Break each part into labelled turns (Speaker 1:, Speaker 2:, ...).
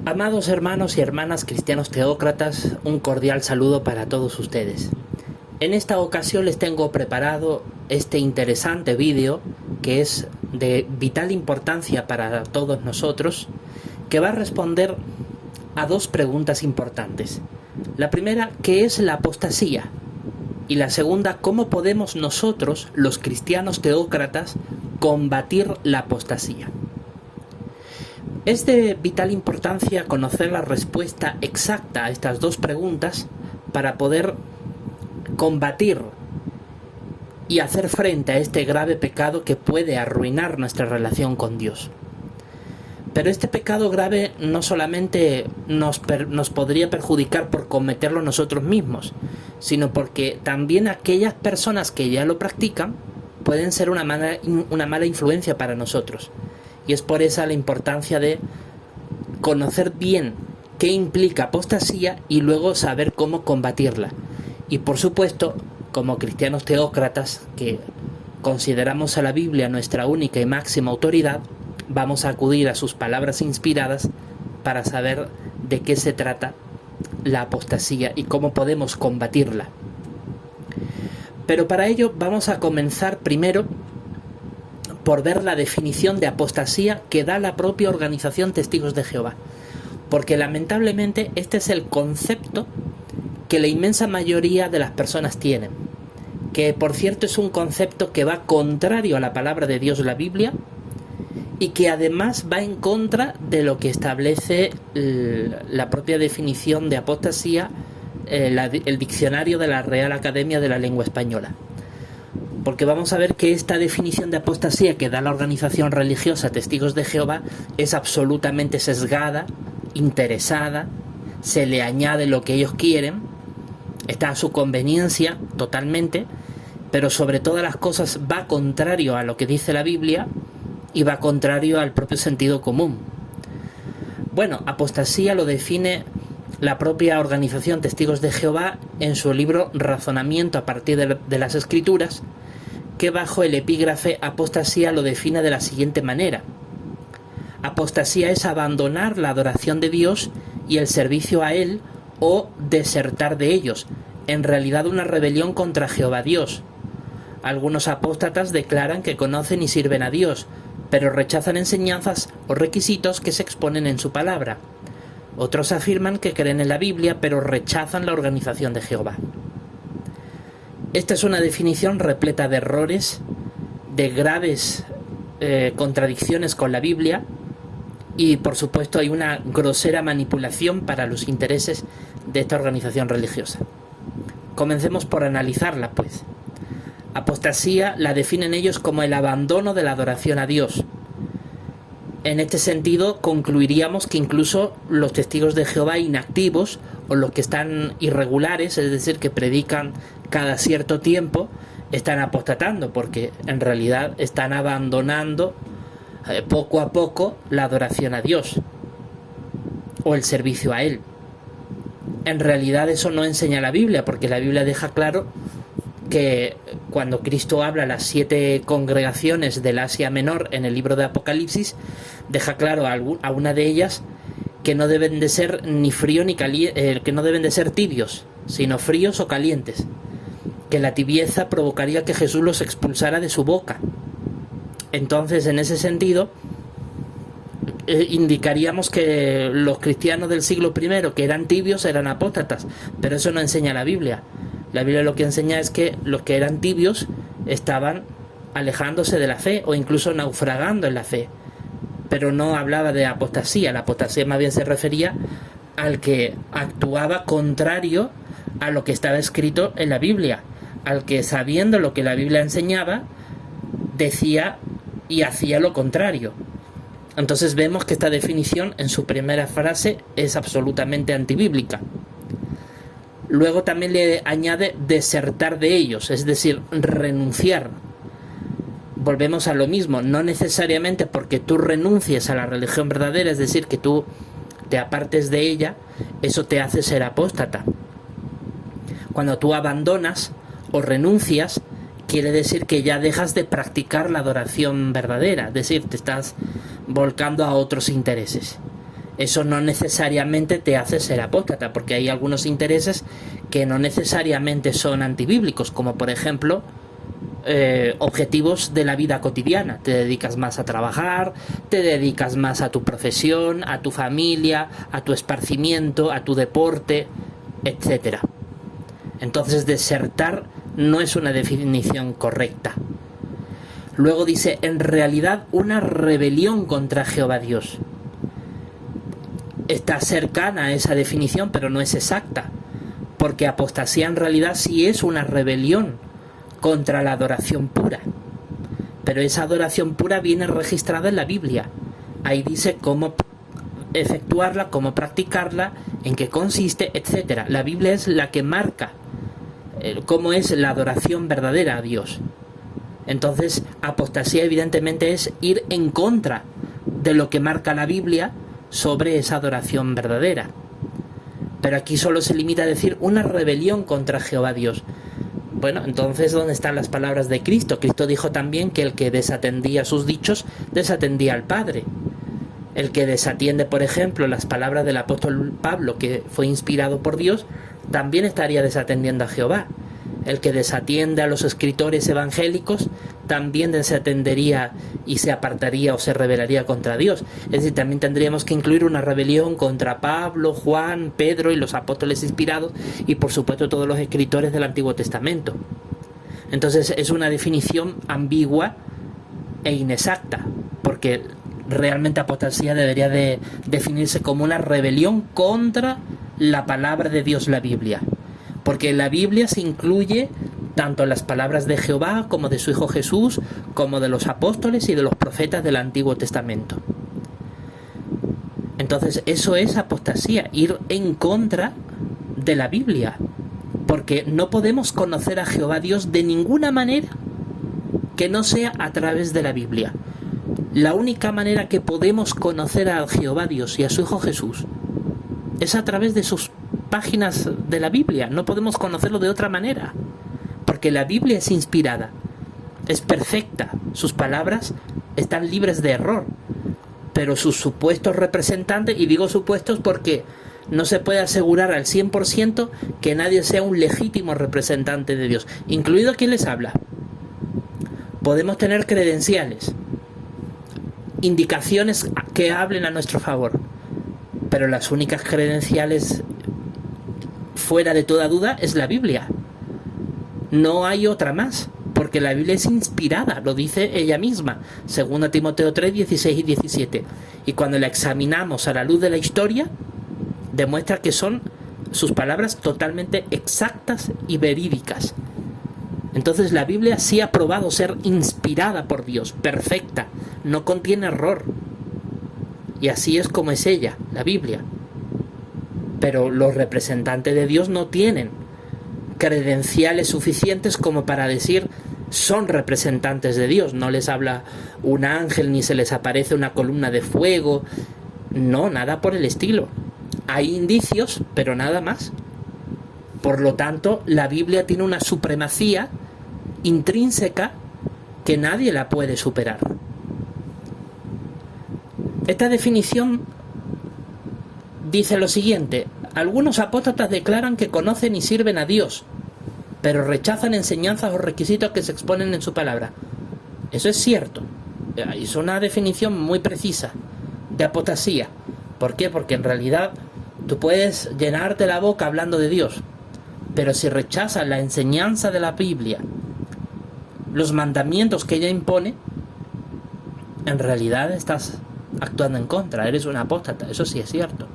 Speaker 1: Amados hermanos y hermanas cristianos teócratas, un cordial saludo para todos ustedes. En esta ocasión les tengo preparado este interesante vídeo que es de vital importancia para todos nosotros, que va a responder a dos preguntas importantes. La primera, ¿qué es la apostasía? Y la segunda, ¿cómo podemos nosotros, los cristianos teócratas, combatir la apostasía? Es de vital importancia conocer la respuesta exacta a estas dos preguntas para poder combatir y hacer frente a este grave pecado que puede arruinar nuestra relación con Dios. Pero este pecado grave no solamente nos podría perjudicar por cometerlo nosotros mismos, sino porque también aquellas personas que ya lo practican pueden ser una mala influencia para nosotros. Y es por esa la importancia de conocer bien qué implica apostasía y luego saber cómo combatirla. Y por supuesto, como cristianos teócratas que consideramos a la Biblia nuestra única y máxima autoridad, vamos a acudir a sus palabras inspiradas para saber de qué se trata la apostasía y cómo podemos combatirla. Pero para ello vamos a comenzar primero por ver la definición de apostasía que da la propia organización Testigos de Jehová, porque lamentablemente este es el concepto que la inmensa mayoría de las personas tienen, que por cierto es un concepto que va contrario a la palabra de Dios, la Biblia, y que además va en contra de lo que establece la propia definición de apostasía, el diccionario de la Real Academia de la Lengua Española. Porque vamos a ver que esta definición de apostasía que da la organización religiosa Testigos de Jehová es absolutamente sesgada, interesada, se le añade lo que ellos quieren, está a su conveniencia totalmente, pero sobre todas las cosas va contrario a lo que dice la Biblia y va contrario al propio sentido común. Bueno, apostasía lo define la propia organización Testigos de Jehová en su libro Razonamiento a partir de las Escrituras, que bajo el epígrafe apostasía lo define de la siguiente manera. Apostasía es abandonar la adoración de Dios y el servicio a Él o desertar de ellos, en realidad una rebelión contra Jehová Dios. Algunos apóstatas declaran que conocen y sirven a Dios, pero rechazan enseñanzas o requisitos que se exponen en su palabra. Otros afirman que creen en la Biblia, pero rechazan la organización de Jehová. Esta es una definición repleta de errores, de graves contradicciones con la Biblia y, por supuesto, hay una grosera manipulación para los intereses de esta organización religiosa. Comencemos por analizarla, pues. Apostasía la definen ellos como el abandono de la adoración a Dios. En este sentido, concluiríamos que incluso los testigos de Jehová inactivos o los que están irregulares, es decir, que predican cada cierto tiempo, están apostatando porque en realidad están abandonando poco a poco la adoración a Dios o el servicio a Él. En realidad eso no enseña la Biblia, porque la Biblia deja claro que cuando Cristo habla a las 7 congregaciones del Asia Menor en el libro de Apocalipsis, deja claro a una de ellas que no deben de ser ni frío ni caliente, que no deben de ser tibios, sino fríos o calientes, que la tibieza provocaría que Jesús los expulsara de su boca. Entonces, en ese sentido, indicaríamos que los cristianos del siglo I, que eran tibios, eran apóstatas, pero eso no enseña la Biblia. La Biblia lo que enseña es que los que eran tibios estaban alejándose de la fe o incluso naufragando en la fe, pero no hablaba de apostasía. La apostasía más bien se refería al que actuaba contrario a lo que estaba escrito en la Biblia, al que, sabiendo lo que la Biblia enseñaba, decía y hacía lo contrario. Entonces vemos que esta definición en su primera frase es absolutamente antibíblica. Luego también le añade desertar de ellos, es decir, renunciar. Volvemos a lo mismo, no necesariamente porque tú renuncies a la religión verdadera, es decir, que tú te apartes de ella, eso te hace ser apóstata. Cuando tú abandonas o renuncias, quiere decir que ya dejas de practicar la adoración verdadera, es decir, te estás volcando a otros intereses. Eso no necesariamente te hace ser apóstata, porque hay algunos intereses que no necesariamente son antibíblicos, como por ejemplo objetivos de la vida cotidiana. Te dedicas más a trabajar, te dedicas más a tu profesión, a tu familia, a tu esparcimiento, a tu deporte, etcétera. Entonces desertar no es una definición correcta. Luego dice, en realidad una rebelión contra Jehová Dios. Está cercana a esa definición, pero no es exacta, porque apostasía en realidad sí es una rebelión contra la adoración pura. Pero esa adoración pura viene registrada en la Biblia. Ahí dice cómo efectuarla, cómo practicarla, en qué consiste, etcétera. La Biblia es la que marca cómo es la adoración verdadera a Dios. Entonces, apostasía evidentemente es ir en contra de lo que marca la Biblia sobre esa adoración verdadera. Pero aquí solo se limita a decir una rebelión contra Jehová Dios. Bueno, entonces, ¿dónde están las palabras de Cristo? Cristo dijo también que el que desatendía sus dichos, desatendía al Padre. El que desatiende, por ejemplo, las palabras del apóstol Pablo, que fue inspirado por Dios, también estaría desatendiendo a Jehová. El que desatiende a los escritores evangélicos, también desatendería y se apartaría o se rebelaría contra Dios. Es decir, también tendríamos que incluir una rebelión contra Pablo, Juan, Pedro y los apóstoles inspirados y por supuesto todos los escritores del Antiguo Testamento. Entonces es una definición ambigua e inexacta, porque realmente apostasía debería de definirse como una rebelión contra la palabra de Dios, la Biblia. Porque en la Biblia se incluye tanto las palabras de Jehová como de su Hijo Jesús, como de los apóstoles y de los profetas del Antiguo Testamento. Entonces eso es apostasía, ir en contra de la Biblia, porque no podemos conocer a Jehová Dios de ninguna manera que no sea a través de la Biblia. La única manera que podemos conocer a Jehová Dios y a su Hijo Jesús es a través de sus páginas de la Biblia. No podemos conocerlo de otra manera, porque la Biblia es inspirada, es perfecta, sus palabras están libres de error, pero sus supuestos representantes, y digo supuestos porque no se puede asegurar al 100% que nadie sea un legítimo representante de Dios, incluido quien les habla. Podemos tener credenciales, indicaciones que hablen a nuestro favor, pero las únicas credenciales fuera de toda duda es la Biblia. No hay otra más, porque la Biblia es inspirada, lo dice ella misma, 2 Timoteo 3, 16 y 17. Y cuando la examinamos a la luz de la historia, demuestra que son sus palabras totalmente exactas y verídicas. Entonces la Biblia sí ha probado ser inspirada por Dios, perfecta, no contiene error. Y así es como es ella, la Biblia. Pero los representantes de Dios no tienen credenciales suficientes como para decir son representantes de Dios. No les habla un ángel ni se les aparece una columna de fuego. No, nada por el estilo. Hay indicios, pero nada más. Por lo tanto, la Biblia tiene una supremacía intrínseca que nadie la puede superar. Esta definición dice lo siguiente: algunos apóstatas declaran que conocen y sirven a Dios, pero rechazan enseñanzas o requisitos que se exponen en su palabra. Eso es cierto. Es una definición muy precisa de apostasía. ¿Por qué? Porque en realidad tú puedes llenarte la boca hablando de Dios, pero si rechazas la enseñanza de la Biblia, los mandamientos que ella impone, en realidad estás actuando en contra, eres un apóstata. Eso sí es cierto.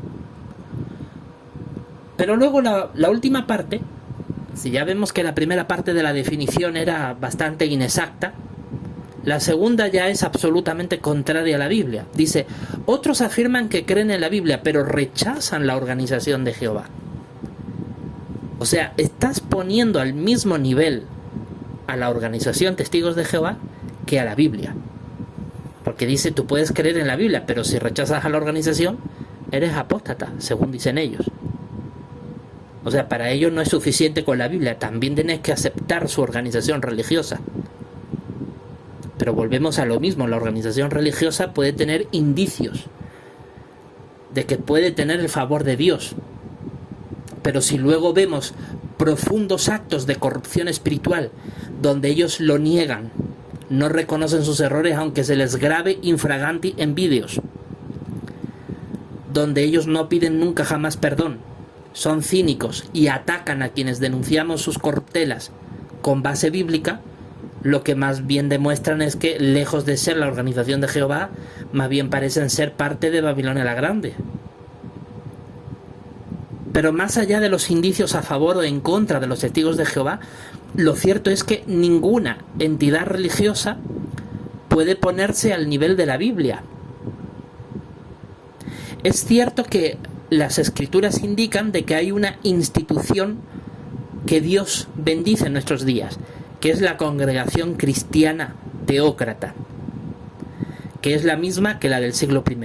Speaker 1: Pero luego la última parte, si ya vemos que la primera parte de la definición era bastante inexacta, la segunda ya es absolutamente contraria a la Biblia. Dice, otros afirman que creen en la Biblia, pero rechazan la organización de Jehová. O sea, estás poniendo al mismo nivel a la organización Testigos de Jehová que a la Biblia. Porque dice, tú puedes creer en la Biblia, pero si rechazas a la organización, eres apóstata, según dicen ellos. O sea, para ellos no es suficiente con la Biblia, también tienes que aceptar su organización religiosa. Pero volvemos a lo mismo, la organización religiosa puede tener indicios de que puede tener el favor de Dios. Pero si luego vemos profundos actos de corrupción espiritual donde ellos lo niegan, no reconocen sus errores aunque se les grabe infraganti en vídeos, donde ellos no piden nunca jamás perdón, son cínicos y atacan a quienes denunciamos sus corruptelas con base bíblica, lo que más bien demuestran es que, lejos de ser la organización de Jehová, más bien parecen ser parte de Babilonia la Grande. Pero más allá de los indicios a favor o en contra de los testigos de Jehová, lo cierto es que ninguna entidad religiosa puede ponerse al nivel de la Biblia. Es cierto que las Escrituras indican de que hay una institución que Dios bendice en nuestros días, que es la Congregación Cristiana Teócrata, que es la misma que la del siglo I.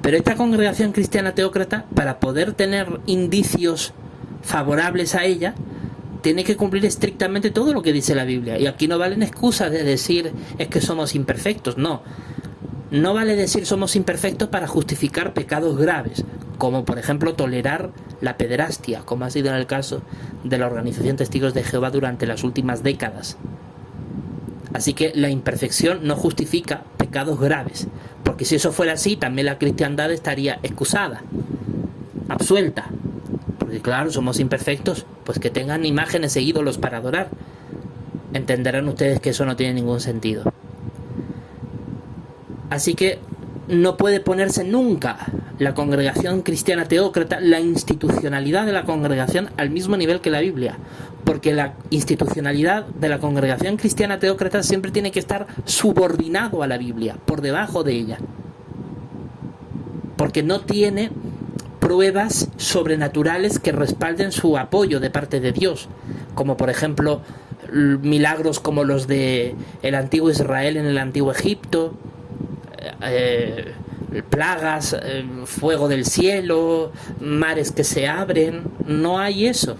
Speaker 1: Pero esta Congregación Cristiana Teócrata, para poder tener indicios favorables a ella, tiene que cumplir estrictamente todo lo que dice la Biblia. Y aquí no valen excusas de decir es que somos imperfectos, no. No vale decir somos imperfectos para justificar pecados graves, como por ejemplo tolerar la pederastia, como ha sido en el caso de la organización Testigos de Jehová durante las últimas décadas. Así que la imperfección no justifica pecados graves, porque si eso fuera así, también la cristiandad estaría excusada, absuelta. Porque claro, somos imperfectos, pues que tengan imágenes e ídolos para adorar. Entenderán ustedes que eso no tiene ningún sentido. Así que no puede ponerse nunca la Congregación Cristiana Teócrata, la institucionalidad de la congregación, al mismo nivel que la Biblia, porque la institucionalidad de la Congregación Cristiana Teócrata siempre tiene que estar subordinado a la Biblia, por debajo de ella, porque no tiene pruebas sobrenaturales que respalden su apoyo de parte de Dios, como por ejemplo milagros como los de el antiguo Israel en el antiguo Egipto, plagas, fuego del cielo, mares que se abren. No hay eso.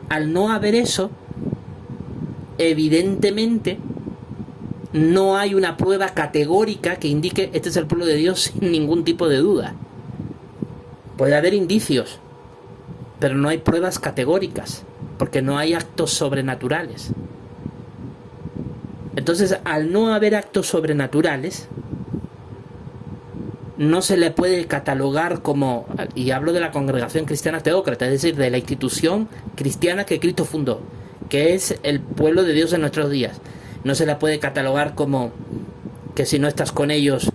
Speaker 1: Al no haber eso, evidentemente no hay una prueba categórica que indique este es el pueblo de Dios sin ningún tipo de duda. Puede haber indicios, pero no hay pruebas categóricas, porque no hay actos sobrenaturales. Entonces, al no haber actos sobrenaturales, no se le puede catalogar como, y hablo de la Congregación Cristiana Teócrata, es decir, de la institución cristiana que Cristo fundó, que es el pueblo de Dios en nuestros días. No se la puede catalogar como que si no estás con ellos,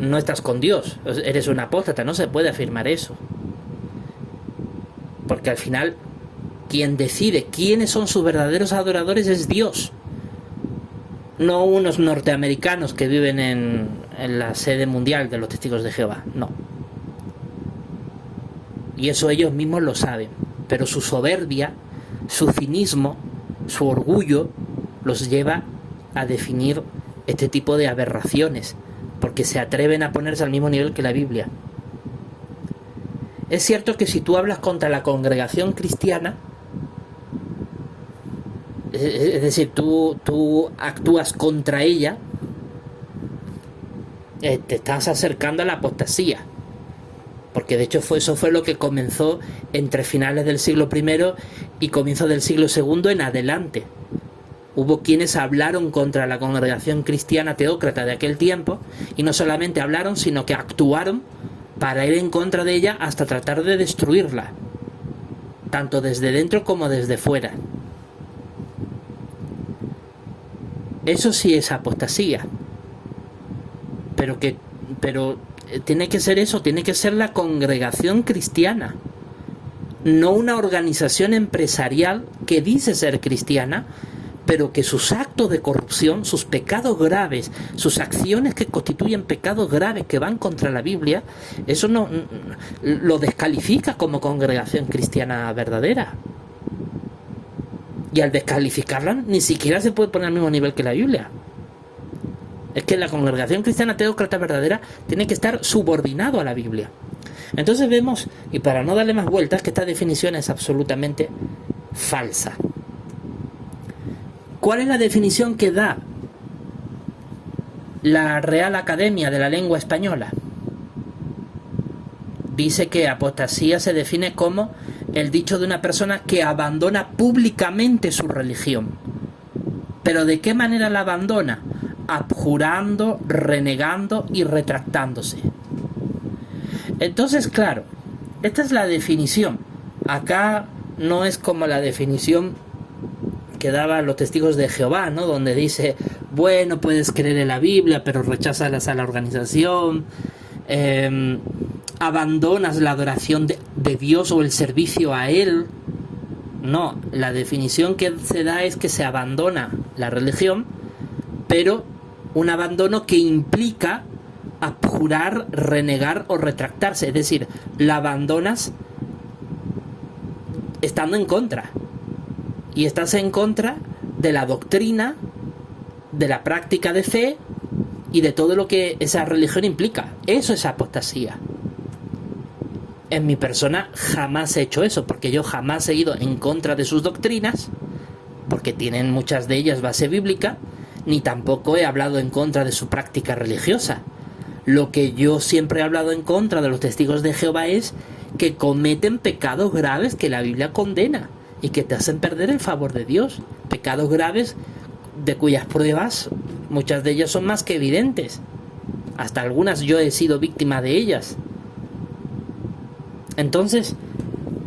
Speaker 1: no estás con Dios, eres un apóstata. No se puede afirmar eso, porque al final quien decide quiénes son sus verdaderos adoradores es Dios, no unos norteamericanos que viven en la sede mundial de los Testigos de Jehová, no. Y eso ellos mismos lo saben, pero su soberbia, su cinismo, su orgullo los lleva a definir este tipo de aberraciones, porque se atreven a ponerse al mismo nivel que la Biblia. Es cierto que si tú hablas contra la congregación cristiana, es decir, tú actúas contra ella, te estás acercando a la apostasía, porque de hecho eso fue lo que comenzó entre finales del siglo I y comienzo del siglo II en adelante. Hubo quienes hablaron contra la Congregación Cristiana Teócrata de aquel tiempo, y no solamente hablaron, sino que actuaron para ir en contra de ella hasta tratar de destruirla, tanto desde dentro como desde fuera. Eso sí es apostasía, pero tiene que ser eso, tiene que ser la congregación cristiana, no una organización empresarial que dice ser cristiana, pero que sus actos de corrupción, sus pecados graves, sus acciones que constituyen pecados graves que van contra la Biblia, eso no lo descalifica como congregación cristiana verdadera. Y al descalificarla ni siquiera se puede poner al mismo nivel que la Biblia. Es que la Congregación Cristiana Teócrata verdadera tiene que estar subordinado a la Biblia. Entonces vemos, y para no darle más vueltas, que esta definición es absolutamente falsa. ¿Cuál es la definición que da La Real Academia de la Lengua Española dice que apostasía se define como el dicho de una persona que abandona públicamente su religión. ¿Pero de qué manera la abandona? Abjurando, renegando y retractándose. Entonces, claro, esta es la definición. Acá no es como la definición que daban los testigos de Jehová, ¿no? Donde dice, bueno, puedes creer en la Biblia, pero rechazas a la organización, abandonas la adoración de Dios o el servicio a Él. No, la definición que se da es que se abandona la religión, pero un abandono que implica abjurar, renegar o retractarse. Es decir, la abandonas estando en contra. Y estás en contra de la doctrina, de la práctica de fe y de todo lo que esa religión implica. Eso es apostasía. En mi persona jamás he hecho eso, porque yo jamás he ido en contra de sus doctrinas, porque tienen muchas de ellas base bíblica, ni tampoco he hablado en contra de su práctica religiosa. Lo que yo siempre he hablado en contra de los testigos de Jehová es que cometen pecados graves que la Biblia condena y que te hacen perder el favor de Dios. Pecados graves de cuyas pruebas, muchas de ellas son más que evidentes. Hasta algunas yo he sido víctima de ellas. Entonces,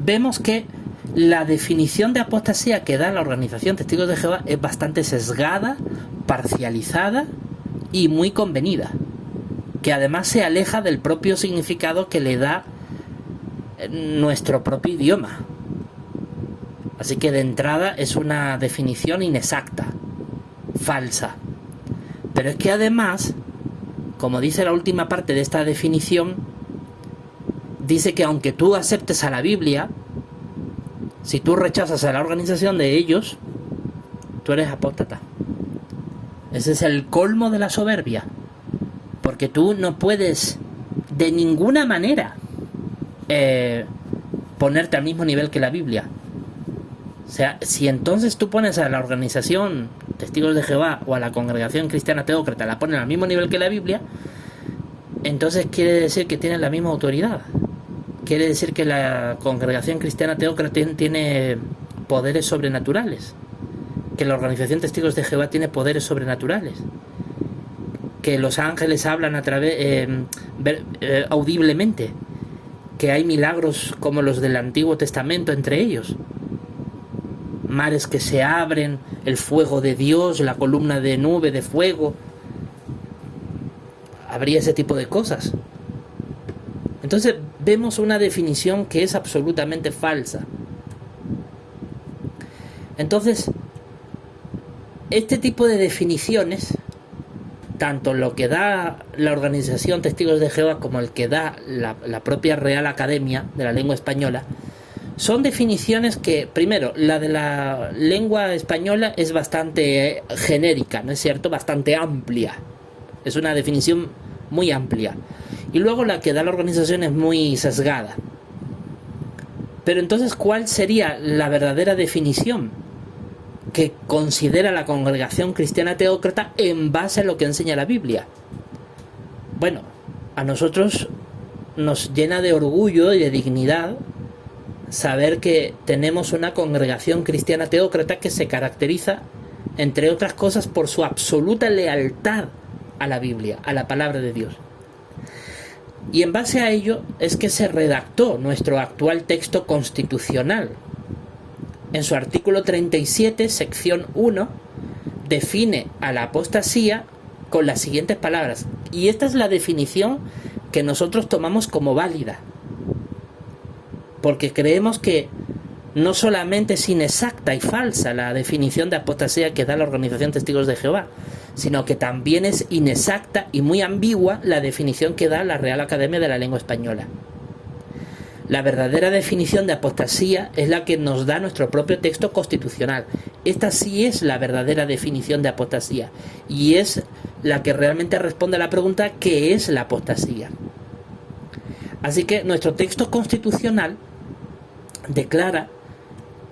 Speaker 1: vemos que la definición de apostasía que da la organización Testigos de Jehová es bastante sesgada, parcializada y muy convenida, que además se aleja del propio significado que le da nuestro propio idioma. Así que de entrada es una definición inexacta, falsa. Pero es que además, como dice la última parte de esta definición, dice que aunque tú aceptes a la Biblia, si tú rechazas a la organización de ellos, tú eres apóstata. Ese es el colmo de la soberbia, porque tú no puedes de ninguna manera ponerte al mismo nivel que la Biblia. O sea, si entonces tú pones a la organización Testigos de Jehová o a la Congregación Cristiana Teócrata, la ponen al mismo nivel que la Biblia, entonces quiere decir que tienen la misma autoridad. Quiere decir que la Congregación Cristiana Teócrata tiene poderes sobrenaturales, que la organización Testigos de Jehová tiene poderes sobrenaturales, que los ángeles hablan a través audiblemente, que hay milagros como los del Antiguo Testamento entre ellos, mares que se abren, el fuego de Dios, la columna de nube de fuego. Habría ese tipo de cosas. Entonces vemos una definición que es absolutamente falsa. Entonces, este tipo de definiciones, tanto lo que da la organización Testigos de Jehová como el que da la propia Real Academia de la Lengua Española, son definiciones que, primero, la de la lengua española es bastante genérica, ¿no es cierto? Bastante amplia. Es una definición muy amplia. Y luego la que da la organización es muy sesgada. Pero entonces, ¿cuál sería la verdadera definición que considera la Congregación Cristiana Teócrata en base a lo que enseña la Biblia? Bueno, a nosotros nos llena de orgullo y de dignidad saber que tenemos una Congregación Cristiana Teócrata que se caracteriza, entre otras cosas, por su absoluta lealtad a la Biblia, a la palabra de Dios. Y en base a ello es que se redactó nuestro actual texto constitucional. En su artículo 37, sección 1, define a la apostasía con las siguientes palabras. Y esta es la definición que nosotros tomamos como válida, porque creemos que no solamente es inexacta y falsa la definición de apostasía que da la organización Testigos de Jehová, sino que también es inexacta y muy ambigua la definición que da la Real Academia de la Lengua Española. La verdadera definición de apostasía es la que nos da nuestro propio texto constitucional. Esta sí es la verdadera definición de apostasía y es la que realmente responde a la pregunta ¿qué es la apostasía? Así que nuestro texto constitucional declara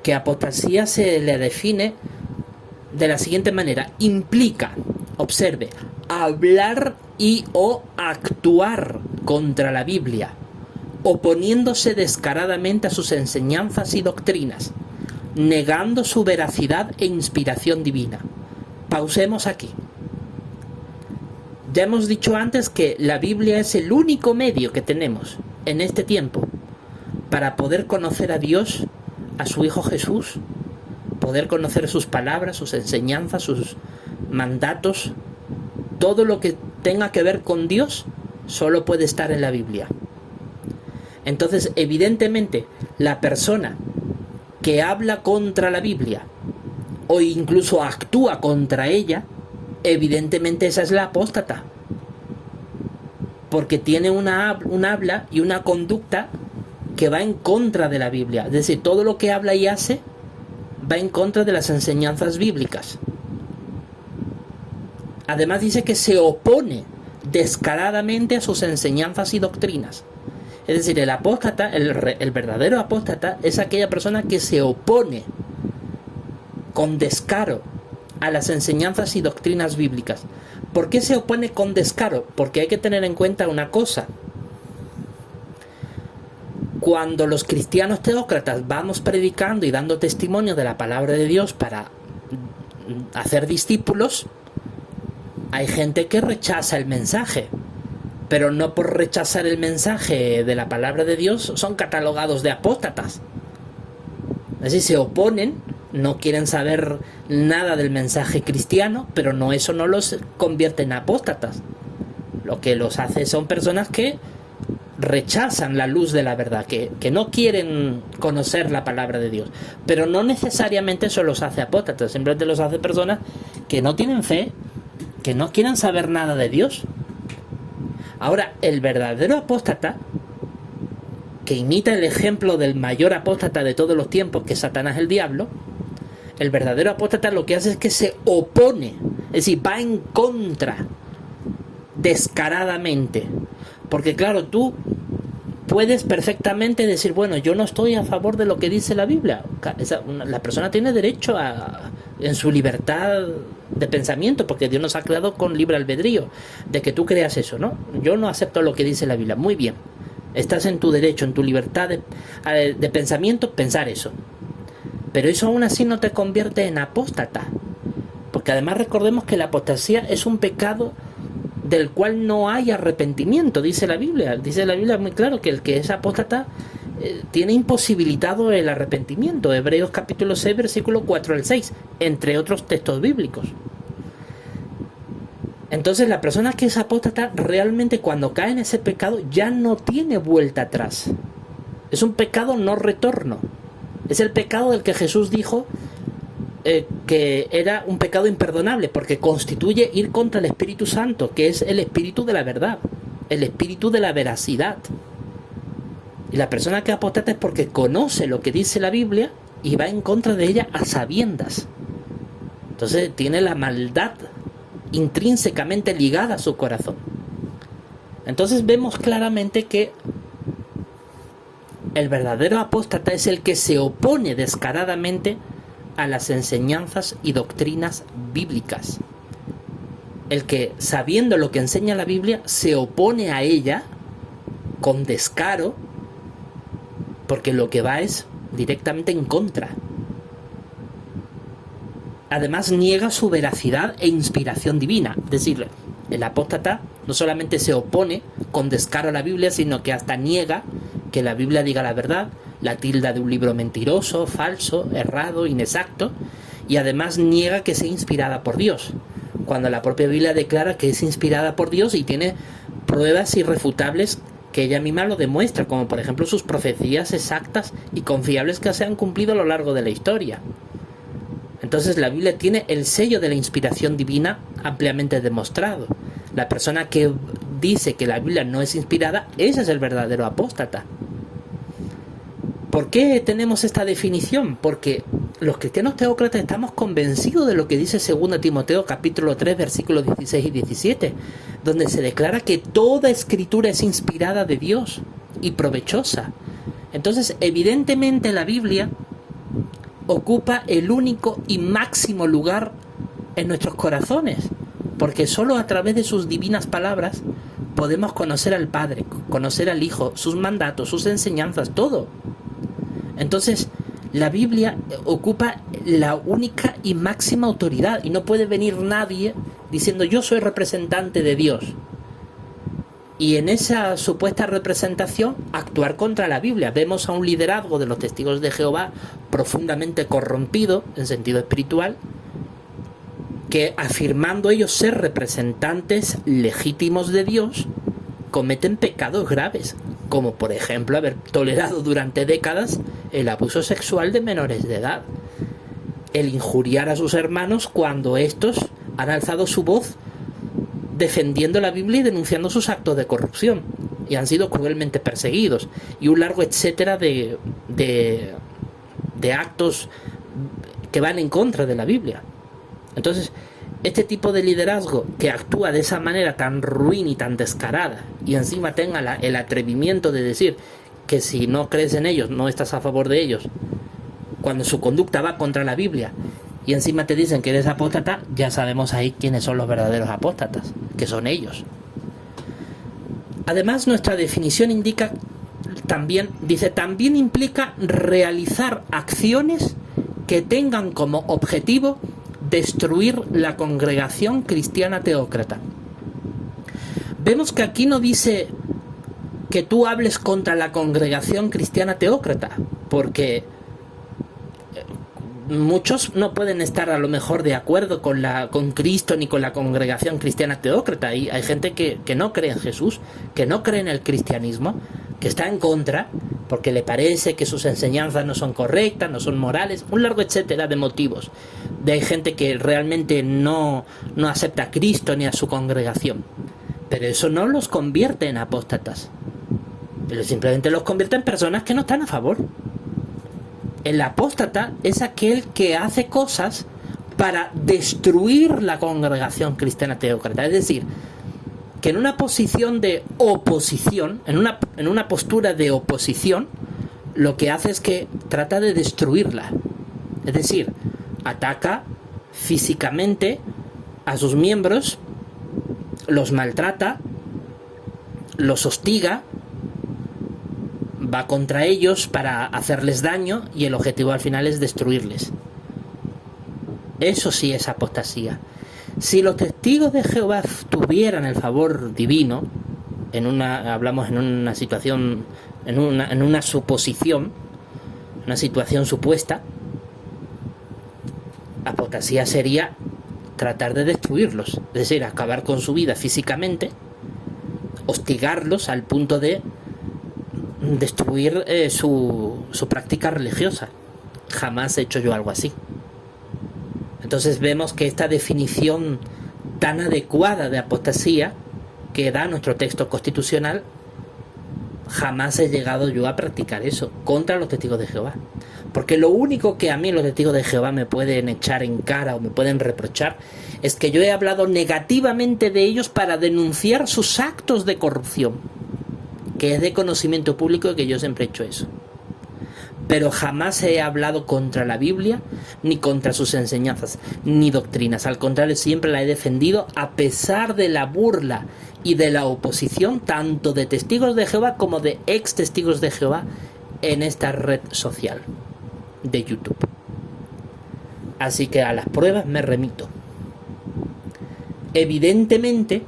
Speaker 1: que apostasía se le define de la siguiente manera: implica, observe, hablar y o actuar contra la Biblia, oponiéndose descaradamente a sus enseñanzas y doctrinas, negando su veracidad e inspiración divina. Pausemos aquí. Ya hemos dicho antes que la Biblia es el único medio que tenemos en este tiempo para poder conocer a Dios, a su Hijo Jesús, poder conocer sus palabras, sus enseñanzas, sus mandatos. Todo lo que tenga que ver con Dios solo puede estar en la Biblia. Entonces, evidentemente, la persona que habla contra la Biblia o incluso actúa contra ella, evidentemente esa es la apóstata, porque tiene un habla y una conducta que va en contra de la Biblia. Es decir, todo lo que habla y hace va en contra de las enseñanzas bíblicas. Además dice que se opone descaradamente a sus enseñanzas y doctrinas. Es decir, el apóstata, el verdadero apóstata, es aquella persona que se opone con descaro a las enseñanzas y doctrinas bíblicas. ¿Por qué se opone con descaro? Porque hay que tener en cuenta una cosa. Cuando los cristianos teócratas vamos predicando y dando testimonio de la palabra de Dios para hacer discípulos, hay gente que rechaza el mensaje, pero no por rechazar el mensaje de la palabra de Dios son catalogados de apóstatas. Es decir, se oponen, no quieren saber nada del mensaje cristiano, pero eso no los convierte en apóstatas. Lo que los hace son personas que rechazan la luz de la verdad, que no quieren conocer la palabra de Dios, pero no necesariamente eso los hace apóstatas, simplemente los hace personas que no tienen fe, que no quieren saber nada de Dios. Ahora, el verdadero apóstata, que imita el ejemplo del mayor apóstata de todos los tiempos, que es Satanás el diablo, el verdadero apóstata lo que hace es que se opone, es decir, va en contra descaradamente. Porque claro, tú puedes perfectamente decir, bueno, yo no estoy a favor de lo que dice la Biblia. La persona tiene derecho en su libertad de pensamiento, porque Dios nos ha creado con libre albedrío, de que tú creas eso, ¿no? Yo no acepto lo que dice la Biblia. Muy bien, estás en tu derecho, en tu libertad de pensamiento, pensar eso. Pero eso aún así no te convierte en apóstata, porque además recordemos que la apostasía es un pecado del cual no hay arrepentimiento, dice la Biblia. Dice la Biblia muy claro que el que es apóstata tiene imposibilitado el arrepentimiento. Hebreos capítulo 6, versículo 4 al 6, entre otros textos bíblicos. Entonces la persona que es apóstata realmente cuando cae en ese pecado ya no tiene vuelta atrás. Es un pecado no retorno. Es el pecado del que Jesús dijo que era un pecado imperdonable, porque constituye ir contra el Espíritu Santo, que es el Espíritu de la verdad, el Espíritu de la veracidad. Y la persona que apostata es porque conoce lo que dice la Biblia y va en contra de ella a sabiendas. Entonces tiene la maldad intrínsecamente ligada a su corazón. Entonces vemos claramente que el verdadero apóstata es el que se opone descaradamente a las enseñanzas y doctrinas bíblicas. El que, sabiendo lo que enseña la Biblia, se opone a ella con descaro, porque lo que va es directamente en contra. Además niega su veracidad e inspiración divina. Es decir, el apóstata no solamente se opone con descaro a la Biblia, sino que hasta niega que la Biblia diga la verdad, la tilda de un libro mentiroso, falso, errado, inexacto, y además niega que sea inspirada por Dios, cuando la propia Biblia declara que es inspirada por Dios y tiene pruebas irrefutables que ella misma lo demuestra, como por ejemplo sus profecías exactas y confiables que se han cumplido a lo largo de la historia. Entonces la Biblia tiene el sello de la inspiración divina ampliamente demostrado. La persona que dice que la Biblia no es inspirada, ese es el verdadero apóstata. ¿Por qué tenemos esta definición? Porque los cristianos teócratas estamos convencidos de lo que dice 2 Timoteo capítulo 3 versículos 16 y 17, donde se declara que toda escritura es inspirada de Dios y provechosa. Entonces, evidentemente la Biblia ocupa el único y máximo lugar en nuestros corazones, porque solo a través de sus divinas palabras podemos conocer al Padre, conocer al Hijo, sus mandatos, sus enseñanzas, todo. Entonces, la Biblia ocupa la única y máxima autoridad y no puede venir nadie diciendo yo soy representante de Dios. Y en esa supuesta representación actuar contra la Biblia. Vemos a un liderazgo de los testigos de Jehová profundamente corrompido en sentido espiritual, que afirmando ellos ser representantes legítimos de Dios, cometen pecados graves, como por ejemplo haber tolerado durante décadas el abuso sexual de menores de edad, el injuriar a sus hermanos cuando estos han alzado su voz defendiendo la Biblia y denunciando sus actos de corrupción, y han sido cruelmente perseguidos, y un largo etcétera de actos que van en contra de la Biblia. Entonces, este tipo de liderazgo que actúa de esa manera tan ruin y tan descarada, y encima tenga el atrevimiento de decir que si no crees en ellos, no estás a favor de ellos, cuando su conducta va contra la Biblia, y encima te dicen que eres apóstata, ya sabemos ahí quiénes son los verdaderos apóstatas, que son ellos. Además, nuestra definición indica también implica realizar acciones que tengan como objetivo destruir la congregación cristiana teócrata. Vemos que aquí no dice que tú hables contra la congregación cristiana teócrata, porque muchos no pueden estar a lo mejor de acuerdo con Cristo ni con la congregación cristiana teócrata. Y hay gente que no cree en Jesús, que no cree en el cristianismo, que está en contra porque le parece que sus enseñanzas no son correctas, no son morales, un largo etcétera de motivos. Hay gente que realmente no acepta a Cristo ni a su congregación, pero eso no los convierte en apóstatas, pero simplemente los convierte en personas que no están a favor. El apóstata es aquel que hace cosas para destruir la congregación cristiana teócrata, es decir, que en una posición de oposición, en una postura de oposición, lo que hace es que trata de destruirla. Es decir, ataca físicamente a sus miembros, los maltrata, los hostiga, va contra ellos para hacerles daño y el objetivo al final es destruirles. Eso sí es apostasía. Si los testigos de Jehová tuvieran el favor divino, hablamos en una situación, en una suposición, una situación supuesta, apostasía sería tratar de destruirlos, es decir, acabar con su vida físicamente, hostigarlos al punto de destruir su práctica religiosa. Jamás he hecho yo algo así. Entonces vemos que esta definición tan adecuada de apostasía que da nuestro texto constitucional, jamás he llegado yo a practicar eso contra los testigos de Jehová. Porque lo único que a mí los testigos de Jehová me pueden echar en cara o me pueden reprochar es que yo he hablado negativamente de ellos para denunciar sus actos de corrupción, que es de conocimiento público que yo siempre he hecho eso. Pero jamás he hablado contra la Biblia, ni contra sus enseñanzas, ni doctrinas. Al contrario, siempre la he defendido a pesar de la burla y de la oposición tanto de testigos de Jehová como de ex testigos de Jehová en esta red social de YouTube. Así que a las pruebas me remito. Evidentemente,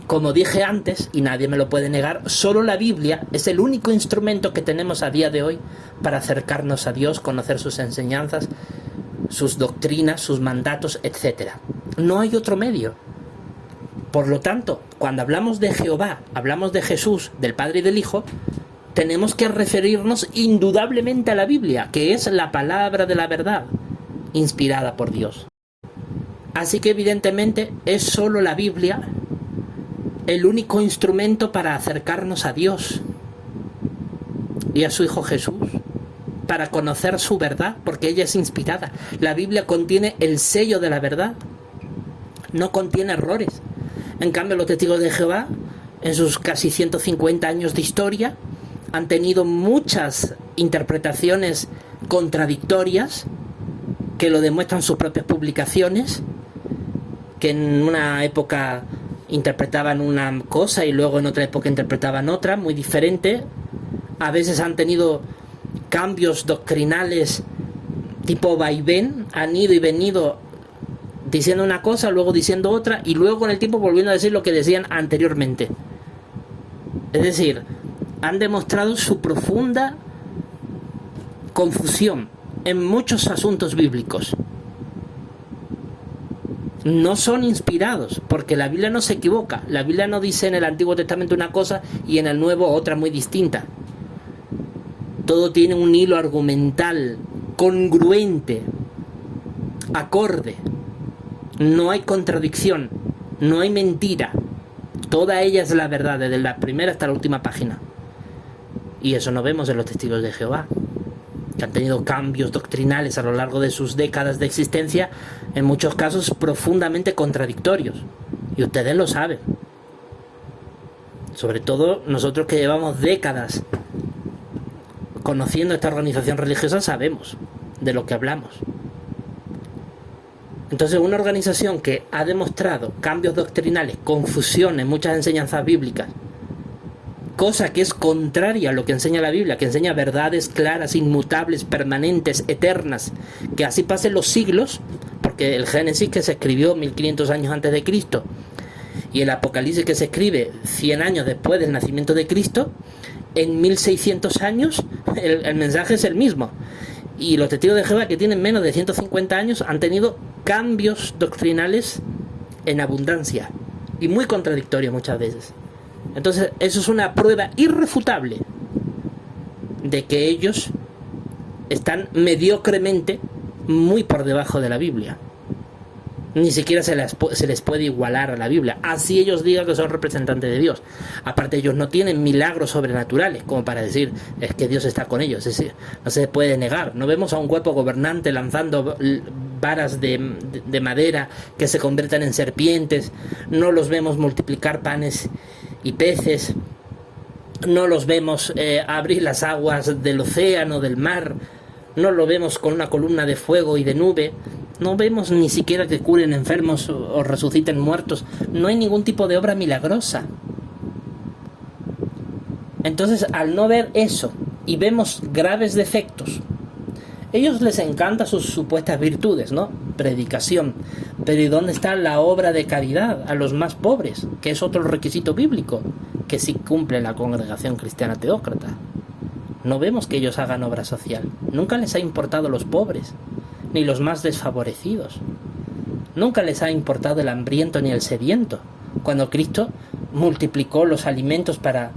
Speaker 1: como dije antes, y nadie me lo puede negar, solo la Biblia es el único instrumento que tenemos a día de hoy para acercarnos a Dios, conocer sus enseñanzas, sus doctrinas, sus mandatos, etc. No hay otro medio. Por lo tanto, cuando hablamos de Jehová, hablamos de Jesús, del Padre y del Hijo, tenemos que referirnos indudablemente a la Biblia, que es la palabra de la verdad, inspirada por Dios. Así que evidentemente es solo la Biblia el único instrumento para acercarnos a Dios y a su Hijo Jesús, para conocer su verdad, porque ella es inspirada. La Biblia contiene el sello de la verdad, no contiene errores. En cambio, los testigos de Jehová, en sus casi 150 años de historia, han tenido muchas interpretaciones contradictorias que lo demuestran sus propias publicaciones, que en una época interpretaban una cosa y luego en otra época interpretaban otra, muy diferente. A veces han tenido cambios doctrinales tipo vaivén, han ido y venido diciendo una cosa, luego diciendo otra, y luego con el tiempo volviendo a decir lo que decían anteriormente. Es decir, han demostrado su profunda confusión en muchos asuntos bíblicos. No son inspirados, porque la Biblia no se equivoca. La Biblia no dice en el Antiguo Testamento una cosa y en el Nuevo otra muy distinta. Todo tiene un hilo argumental congruente, acorde. No hay contradicción, no hay mentira. Toda ella es la verdad, desde la primera hasta la última página. Y eso no vemos en los testigos de Jehová, que han tenido cambios doctrinales a lo largo de sus décadas de existencia, en muchos casos profundamente contradictorios. Y ustedes lo saben. Sobre todo nosotros que llevamos décadas conociendo esta organización religiosa, sabemos de lo que hablamos. Entonces, una organización que ha demostrado cambios doctrinales, confusión en muchas enseñanzas bíblicas, cosa que es contraria a lo que enseña la Biblia, que enseña verdades claras, inmutables, permanentes, eternas, que así pasen los siglos, porque el Génesis, que se escribió 1500 años antes de Cristo, y el Apocalipsis, que se escribe 100 años después del nacimiento de Cristo, en 1600 años el mensaje es el mismo. Y los testigos de Jehová, que tienen menos de 150 años, han tenido cambios doctrinales en abundancia y muy contradictorios muchas veces. Entonces, eso es una prueba irrefutable de que ellos están mediocremente muy por debajo de la Biblia. Ni siquiera se les puede igualar a la Biblia, así ellos digan que son representantes de Dios. Aparte, ellos no tienen milagros sobrenaturales como para decir es que Dios está con ellos. Es decir, no se puede negar. No vemos a un cuerpo gobernante lanzando varas de madera que se conviertan en serpientes. No los vemos multiplicar panes y peces. No los vemos abrir las aguas del océano, del mar. No lo vemos con una columna de fuego y de nube. No vemos ni siquiera que curen enfermos o resuciten muertos. No hay ningún tipo de obra milagrosa. Entonces, al no ver eso y vemos graves defectos, ellos les encanta sus supuestas virtudes, ¿no? Predicación. Pero ¿y dónde está la obra de caridad a los más pobres? Que es otro requisito bíblico que sí cumple la congregación cristiana teócrata. No vemos que ellos hagan obra social. Nunca les ha importado los pobres, ni los más desfavorecidos. Nunca les ha importado el hambriento ni el sediento. Cuando Cristo multiplicó los alimentos para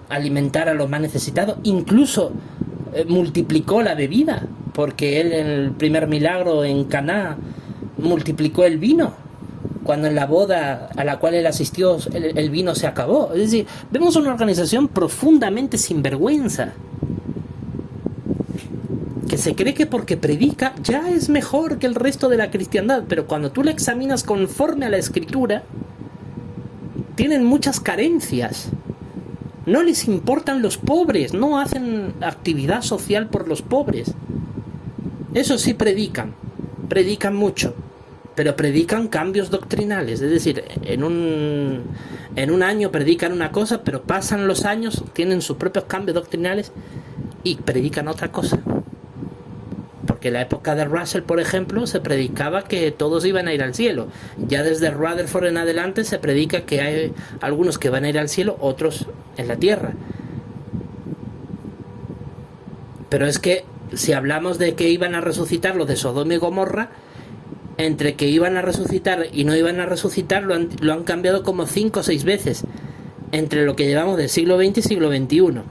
Speaker 1: alimentar a los más necesitados, incluso multiplicó la bebida, porque él en el primer milagro en Caná multiplicó el vino, cuando en la boda a la cual él asistió el vino se acabó. Es decir, vemos una organización profundamente sinvergüenza, que se cree que porque predica ya es mejor que el resto de la cristiandad, pero cuando tú la examinas conforme a la Escritura, tienen muchas carencias. No les importan los pobres, no hacen actividad social por los pobres. Eso sí predican mucho, pero predican cambios doctrinales. Es decir, en un año predican una cosa, pero pasan los años, tienen sus propios cambios doctrinales y predican otra cosa. Porque en la época de Russell, por ejemplo, se predicaba que todos iban a ir al cielo. Ya desde Rutherford en adelante se predica que hay algunos que van a ir al cielo, otros en la tierra. Pero es que si hablamos de que iban a resucitar los de Sodoma y Gomorra, entre que iban a resucitar y no iban a resucitar lo han cambiado como 5 o 6 veces entre lo que llevamos del siglo XX y siglo XXI.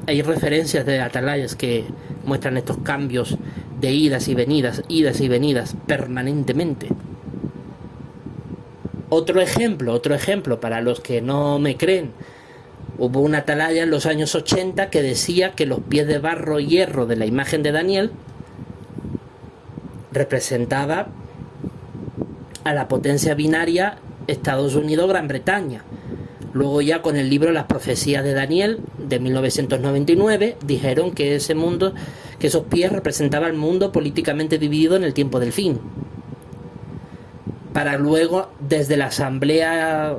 Speaker 1: Hay referencias de atalayas que muestran estos cambios de idas y venidas permanentemente. Otro ejemplo para los que no me creen. Hubo una atalaya en los años 80 que decía que los pies de barro y hierro de la imagen de Daniel representaba a la potencia binaria Estados Unidos-Gran Bretaña. Luego ya con el libro Las profecías de Daniel de 1999 dijeron que ese mundo, que esos pies representaban el mundo políticamente dividido en el tiempo del fin. para luego, desde la asamblea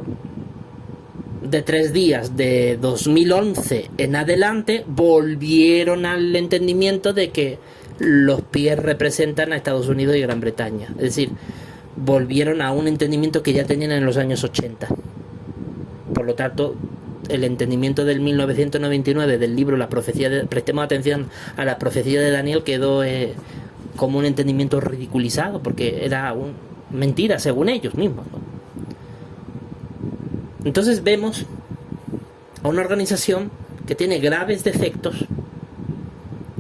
Speaker 1: de 3 días de 2011 en adelante, volvieron al entendimiento de que los pies representan a Estados Unidos y Gran Bretaña. Es decir, volvieron a un entendimiento que ya tenían en los años 80. Por lo tanto, el entendimiento del 1999 del libro La profecía de, prestemos atención a la profecía de Daniel, quedó como un entendimiento ridiculizado, porque era mentira según ellos mismos, ¿no? Entonces vemos a una organización que tiene graves defectos,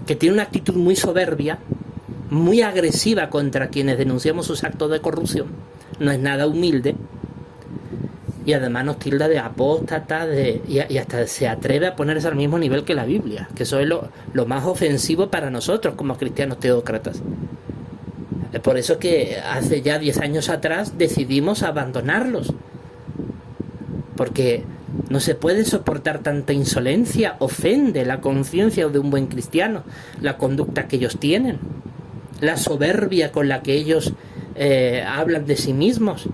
Speaker 1: que tiene una actitud muy soberbia, muy agresiva contra quienes denunciamos sus actos de corrupción, no es nada humilde, y además nos tilda de apóstata, y hasta se atreve a ponerse al mismo nivel que la Biblia, que eso es lo más ofensivo para nosotros como cristianos teócratas. Es por eso que hace ya 10 años atrás decidimos abandonarlos, porque no se puede soportar tanta insolencia, ofende la conciencia de un buen cristiano, la conducta que ellos tienen, la soberbia con la que ellos hablan de sí mismos,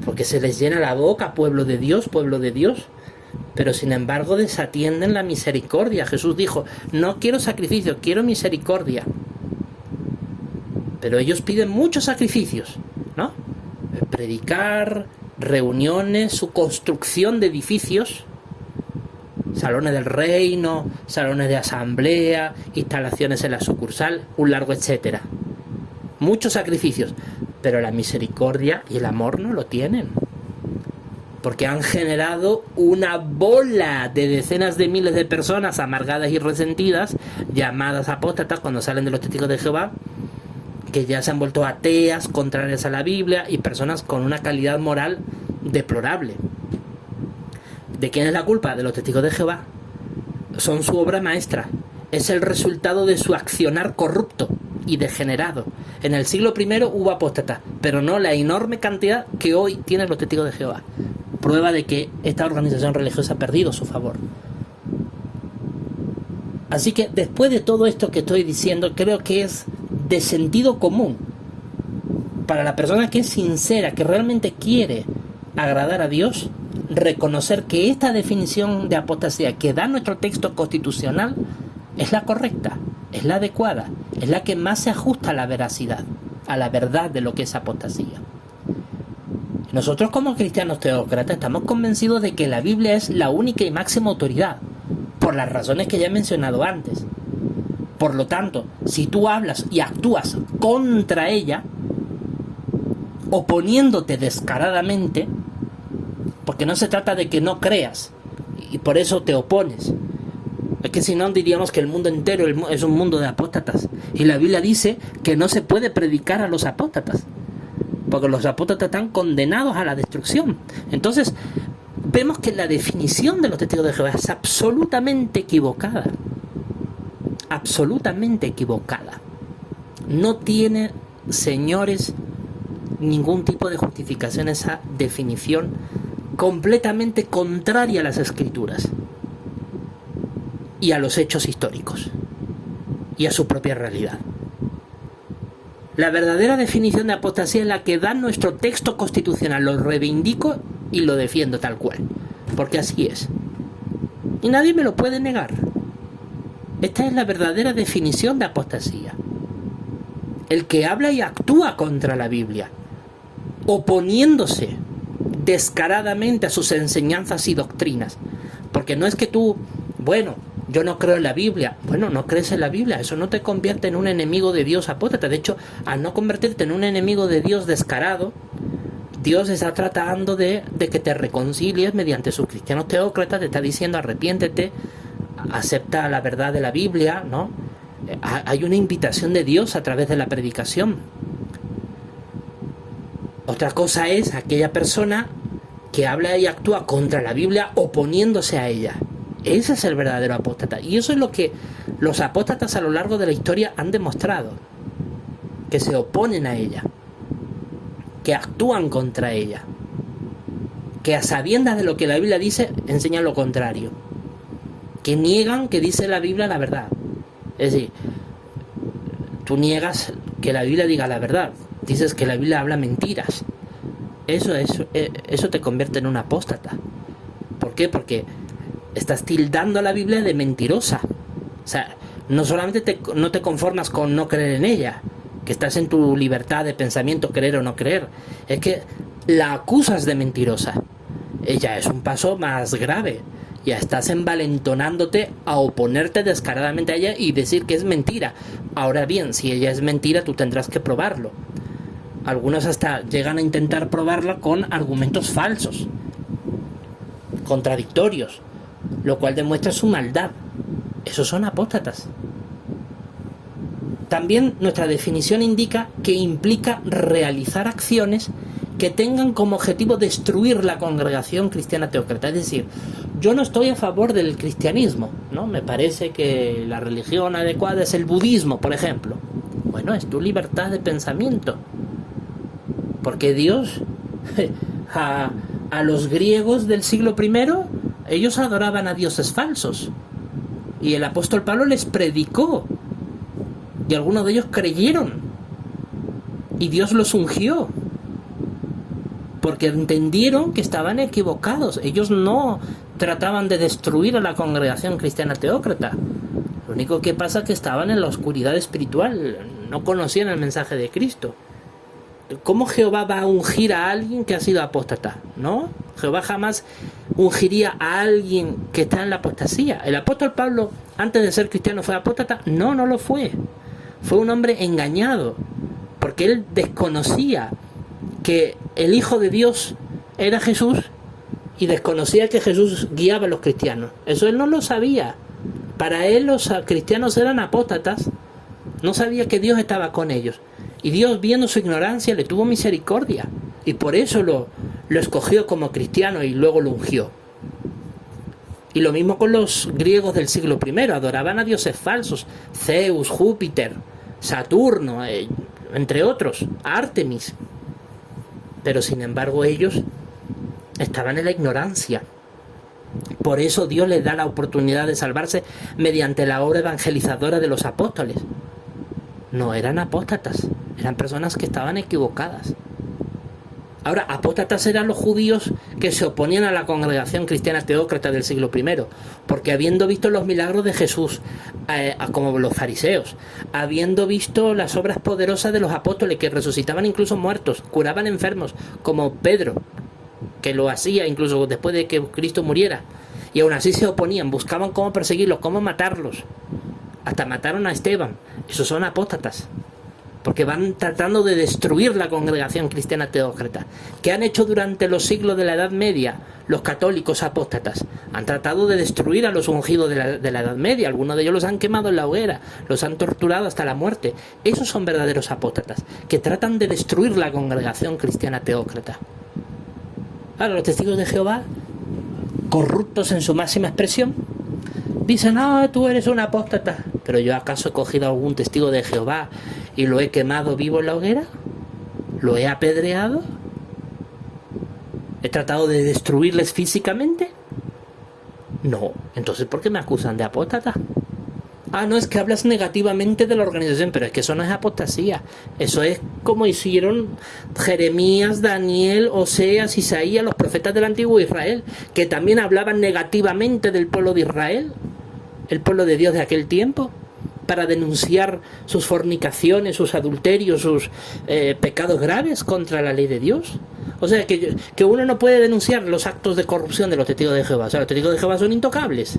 Speaker 1: porque se les llena la boca, pueblo de Dios, pero sin embargo desatienden la misericordia. Jesús dijo, no quiero sacrificio, quiero misericordia. Pero ellos piden muchos sacrificios, ¿no? Predicar, reuniones, su construcción de edificios, salones del reino, salones de asamblea, instalaciones en la sucursal, un largo etcétera. Muchos sacrificios, pero la misericordia y el amor no lo tienen, porque han generado una bola de decenas de miles de personas amargadas y resentidas, llamadas apóstatas cuando salen de los testigos de Jehová, que ya se han vuelto ateas, contrarias a la Biblia, y personas con una calidad moral deplorable. ¿De quién es la culpa? De los testigos de Jehová. Son su obra maestra. Es el resultado de su accionar corrupto y degenerado. En el siglo I hubo apóstatas, pero no la enorme cantidad que hoy tienen los testigos de Jehová. Prueba de que esta organización religiosa ha perdido su favor. Así que después de todo esto que estoy diciendo, creo que es de sentido común para la persona que es sincera, que realmente quiere agradar a Dios, reconocer que esta definición de apostasía que da nuestro texto constitucional es la correcta, es la adecuada, es la que más se ajusta a la veracidad, a la verdad de lo que es apostasía. Nosotros como cristianos teócratas estamos convencidos de que la Biblia es la única y máxima autoridad, por las razones que ya he mencionado antes. Por lo tanto, si tú hablas y actúas contra ella, oponiéndote descaradamente, porque no se trata de que no creas y por eso te opones, es que si no diríamos que el mundo entero es un mundo de apóstatas, y la Biblia dice que no se puede predicar a los apóstatas, porque los apóstatas están condenados a la destrucción. Entonces vemos que la definición de los testigos de Jehová es absolutamente equivocada. Absolutamente equivocada. No tiene, señores, ningún tipo de justificación esa definición completamente contraria a las Escrituras y a los hechos históricos y a su propia realidad. La verdadera definición de apostasía es la que da nuestro texto constitucional. Lo reivindico y lo defiendo tal cual, porque así es. Y nadie me lo puede negar. Esta es la verdadera definición de apostasía. El que habla y actúa contra la Biblia, oponiéndose descaradamente a sus enseñanzas y doctrinas. Porque no es que tú, bueno, yo no creo en la Biblia. Bueno, no crees en la Biblia, eso no te convierte en un enemigo de Dios apóstata. De hecho, al no convertirte en un enemigo de Dios descarado, Dios está tratando de que te reconcilies mediante sus cristianos teócratas. Te está diciendo arrepiéntete, acepta la verdad de la Biblia, ¿no? Hay una invitación de Dios a través de la predicación. Otra cosa es aquella persona que habla y actúa contra la Biblia oponiéndose a ella. Ese es el verdadero apóstata. Y eso es lo que los apóstatas a lo largo de la historia han demostrado. Que se oponen a ella. Que actúan contra ella. Que a sabiendas de lo que la Biblia dice, enseñan lo contrario. Que niegan que dice la Biblia la verdad. Es decir, tú niegas que la Biblia diga la verdad. dices que la Biblia habla mentiras. Eso te convierte en un apóstata. ¿Por qué? Porque estás tildando a la Biblia de mentirosa. O sea, no solamente no te conformas con no creer en ella, que estás en tu libertad de pensamiento, creer o no creer, es que la acusas de mentirosa. Ella es un paso más grave. Ya estás envalentonándote a oponerte descaradamente a ella y decir que es mentira. Ahora bien, si ella es mentira, tú tendrás que probarlo. Algunos hasta llegan a intentar probarla con argumentos falsos, contradictorios, lo cual demuestra su maldad. Esos son apóstatas. También nuestra definición indica que implica realizar acciones que tengan como objetivo destruir la congregación cristiana teócrata. Es decir, yo no estoy a favor del cristianismo, ¿no? Me parece que la religión adecuada es el budismo, por ejemplo. Bueno, es tu libertad de pensamiento. Porque Dios, a los griegos del siglo I, ellos adoraban a dioses falsos. Y el apóstol Pablo les predicó. Y algunos de ellos creyeron. Y Dios los ungió. Porque entendieron que estaban equivocados. Ellos no trataban de destruir a la congregación cristiana teócrata. Lo único que pasa es que estaban en la oscuridad espiritual. No conocían el mensaje de Cristo. ¿Cómo Jehová va a ungir a alguien que ha sido apóstata? ¿No? Jehová jamás ungiría a alguien que está en la apostasía. ¿El apóstol Pablo, antes de ser cristiano, fue apóstata? No, no lo fue. Fue un hombre engañado, porque él desconocía que el Hijo de Dios era Jesús y desconocía que Jesús guiaba a los cristianos. Eso él no lo sabía. Para él los cristianos eran apóstatas. No sabía que Dios estaba con ellos. Y Dios, viendo su ignorancia, le tuvo misericordia. Y por eso lo escogió como cristiano y luego lo ungió. Y lo mismo con los griegos del siglo I. Adoraban a dioses falsos. Zeus, Júpiter, Saturno, entre otros. Artemis. Pero sin embargo ellos estaban en la ignorancia. Por eso Dios les da la oportunidad de salvarse mediante la obra evangelizadora de los apóstoles. No eran apóstatas, eran personas que estaban equivocadas. Ahora, apóstatas eran los judíos que se oponían a la congregación cristiana teócrata del siglo I, porque habiendo visto los milagros de Jesús, como los fariseos, habiendo visto las obras poderosas de los apóstoles que resucitaban incluso muertos, curaban enfermos, como Pedro, que lo hacía incluso después de que Cristo muriera, y aún así se oponían, buscaban cómo perseguirlos, cómo matarlos. Hasta mataron a Esteban. Esos son apóstatas, porque van tratando de destruir la congregación cristiana teócrata. ¿Qué han hecho durante los siglos de la Edad Media los católicos apóstatas? Han tratado de destruir a los ungidos de la Edad Media. Algunos de ellos los han quemado en la hoguera, los han torturado hasta la muerte. Esos son verdaderos apóstatas, que tratan de destruir la congregación cristiana teócrata. Ahora, los testigos de Jehová, corruptos en su máxima expresión, dicen: no, tú eres un apóstata. Pero yo, ¿acaso he cogido a algún testigo de Jehová y lo he quemado vivo en la hoguera? ¿Lo he apedreado? ¿He tratado de destruirles físicamente? No. Entonces, ¿por qué me acusan de apóstata? Ah, no, es que hablas negativamente de la organización. Pero es que eso no es apostasía. Eso es como hicieron Jeremías, Daniel, Oseas, Isaías, los profetas del antiguo Israel, que también hablaban negativamente del pueblo de Israel, el pueblo de Dios de aquel tiempo, para denunciar sus fornicaciones, sus adulterios, sus pecados graves contra la ley de Dios. O sea, que uno no puede denunciar los actos de corrupción de los testigos de Jehová. O sea, los testigos de Jehová son intocables.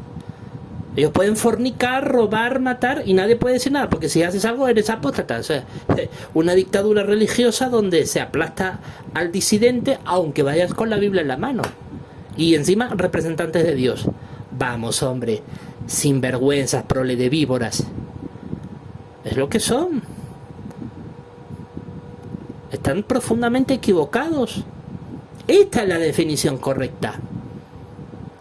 Speaker 1: Ellos pueden fornicar, robar, matar y nadie puede decir nada, porque si haces algo eres apóstata. O sea, una dictadura religiosa donde se aplasta al disidente aunque vayas con la Biblia en la mano. Y encima representantes de Dios. Vamos, hombre, sinvergüenzas, prole de víboras. Es lo que son. Están profundamente equivocados. Esta es la definición correcta.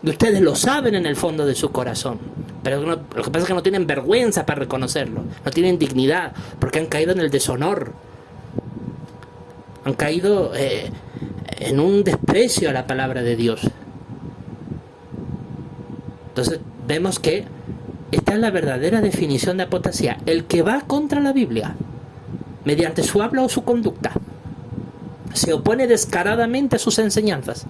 Speaker 1: Y ustedes lo saben en el fondo de su corazón. Pero lo que pasa es que no tienen vergüenza para reconocerlo. No tienen dignidad, porque han caído en el deshonor. Han caído en un desprecio a la palabra de Dios. Entonces vemos que esta es la verdadera definición de apostasía. El que va contra la Biblia. mediante su habla o su conducta. Se opone descaradamente a sus enseñanzas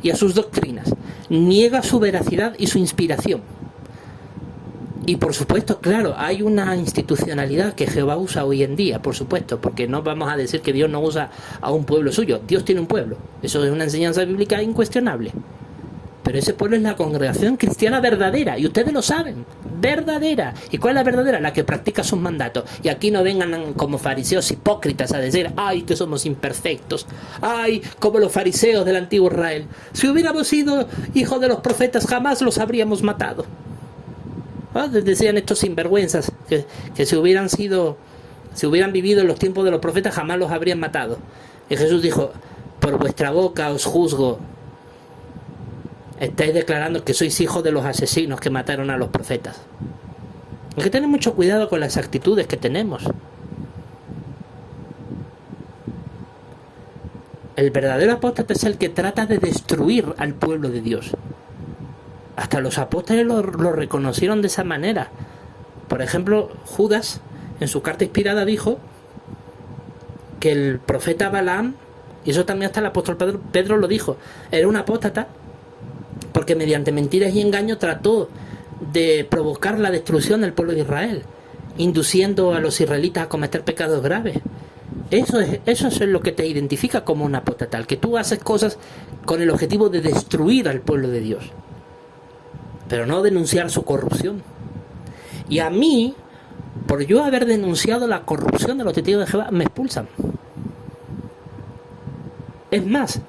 Speaker 1: y a sus doctrinas. Niega su veracidad y su inspiración. Y por supuesto, claro, hay una institucionalidad que Jehová usa hoy en día, por supuesto, porque no vamos a decir que Dios no usa a un pueblo suyo. Dios tiene un pueblo. Eso es una enseñanza bíblica incuestionable. Pero ese pueblo es la congregación cristiana verdadera, y ustedes lo saben, verdadera. ¿Y cuál es la verdadera? La que practica sus mandatos. Y aquí no vengan como fariseos hipócritas a decir, ay, que somos imperfectos, ay, como los fariseos del antiguo Israel. Si hubiéramos sido hijos de los profetas, jamás los habríamos matado. Decían estos sinvergüenzas que si hubieran vivido en los tiempos de los profetas, jamás los habrían matado. Y Jesús dijo, por vuestra boca os juzgo. Estáis declarando que sois hijos de los asesinos que mataron a los profetas. Hay que tener mucho cuidado con las actitudes que tenemos. El verdadero apóstata es el que trata de destruir al pueblo de Dios. Hasta los apóstoles lo reconocieron de esa manera. Por ejemplo, Judas, en su carta inspirada, dijo que el profeta Balaam, y eso también hasta el apóstol Pedro lo dijo, era un apóstata porque mediante mentiras y engaños trató de provocar la destrucción del pueblo de Israel, induciendo a los israelitas a cometer pecados graves. Eso es lo que te identifica como un apóstata, que tú haces cosas con el objetivo de destruir al pueblo de Dios, pero no denunciar su corrupción. Y a mí, por yo haber denunciado la corrupción de los testigos de Jehová, me expulsan. Es más,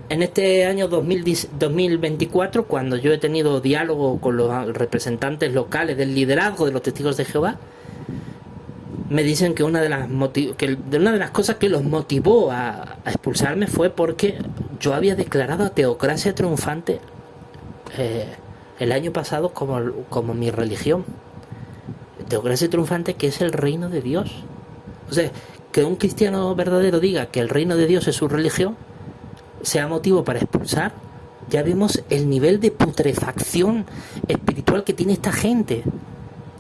Speaker 1: en este año 2024, cuando yo he tenido diálogo con los representantes locales del liderazgo de los testigos de Jehová, me dicen que una de las cosas que los motivó a expulsarme fue porque yo había declarado a Teocracia Triunfante el año pasado como mi religión. Teocracia Triunfante, que es el reino de Dios. O sea, que un cristiano verdadero diga que el reino de Dios es su religión, sea motivo para expulsar. Ya vemos el nivel de putrefacción espiritual que tiene esta gente.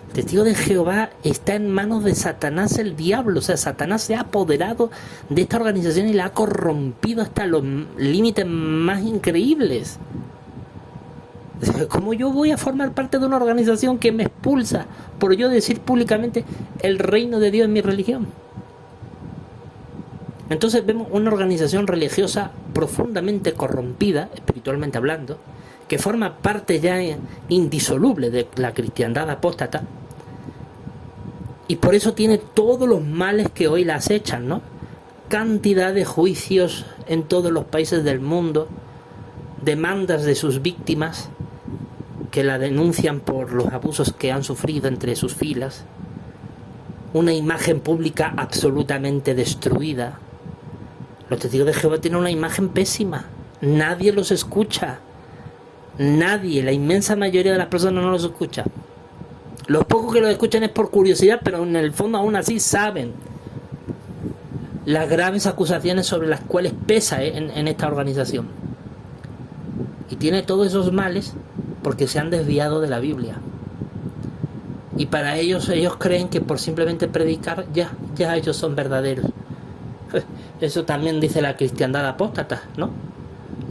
Speaker 1: El testigo de Jehová está en manos de Satanás, el diablo. O sea, Satanás se ha apoderado de esta organización y la ha corrompido hasta los límites más increíbles. ¿Cómo yo voy a formar parte de una organización que me expulsa por yo decir públicamente el reino de Dios es mi religión? Entonces vemos una organización religiosa profundamente corrompida, espiritualmente hablando, que forma parte ya indisoluble de la cristiandad apóstata, y por eso tiene todos los males que hoy la acechan, ¿no? Cantidad de juicios en todos los países del mundo, demandas de sus víctimas que la denuncian por los abusos que han sufrido entre sus filas, una imagen pública absolutamente destruida. Los testigos de Jehová tienen una imagen pésima, nadie los escucha, nadie, la inmensa mayoría de las personas no los escucha. Los pocos que los escuchan es por curiosidad, pero en el fondo aún así saben las graves acusaciones sobre las cuales pesa en esta organización. Y tiene todos esos males porque se han desviado de la Biblia. Y para ellos creen que por simplemente predicar ya ellos son verdaderos. Eso también dice la cristiandad apóstata, ¿no?